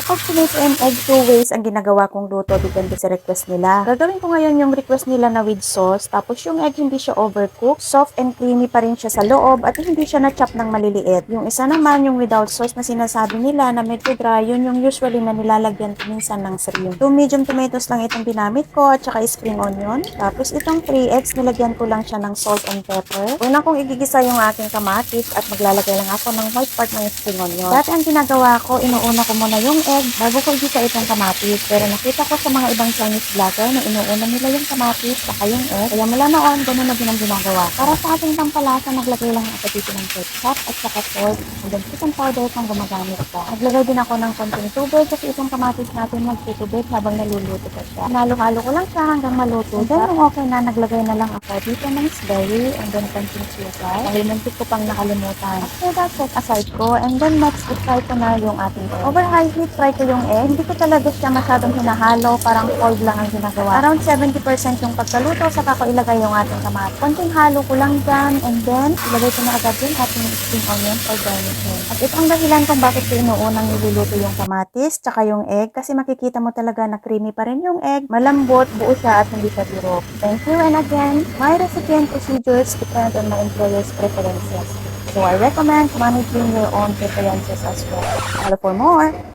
Of tomato and egg, two ways ang ginagawa kong luto, depende sa request nila. Gagawin ko ngayon yung request nila na with sauce, tapos yung egg hindi siya overcooked, soft and creamy pa rin siya sa loob, at hindi siya na-chop ng maliliit. Yung isa naman, yung without sauce na sinasabi nila na medyo dry, yun yung usually na nilalagyan ko minsan ng shrimp. 2 medium tomatoes lang itong ginamit ko, at saka spring onion. Tapos itong 3 eggs, nilagyan ko lang siya ng salt and pepper. Una kong igigisa yung aking kamatis, at maglalagay lang ako ng white part ng spring onion. Dati ang ginagawa ko, inuuna ko muna yung egg bago ko igisa itong kamatis. Pero nakita ko sa mga ibang Chinese vlogger na inuuna nila yung kamatis saka yung egg. Kaya mula noon, ganun na din ang ginagawa. Para sa ating pampalasa, naglagay lang ako dito ng ketchup at saka salt. And then chicken powder kung gumagamit ka. Naglagay din ako ng konting tubig kasi itong kamatis natin magtutubig habang naluluto pa siya. Halo-halo ko lang siya hanggang maluto. And then nung okay na, naglagay na lang ako dito ng strawberry and then konting sugar. Kalimuntik ko pang nakalimutan. After that, set aside ko. And then next, i-fry ko na yung ating egg. Over high heat, fry ko yung egg. Hindi ko talaga siya masyadong hinahalo. Parang cold lang ang ginagawa. Around 70% yung pagkaluto, saka ko ilagay yung ating kamatis. Konting halo ko lang dyan. And then, ilagay ko na agad yung ating spring onion for garnishing. At ito ang dahilan kung bakit ko inuunang niluluto yung kamatis, tsaka yung egg. Kasi makikita mo talaga na creamy pa rin yung egg. Malambot, buo siya at hindi siya durog. Thank you, and again, my recipe and procedures depend on my employer's preferences. So I recommend managing your own preferences as well. Follow for more.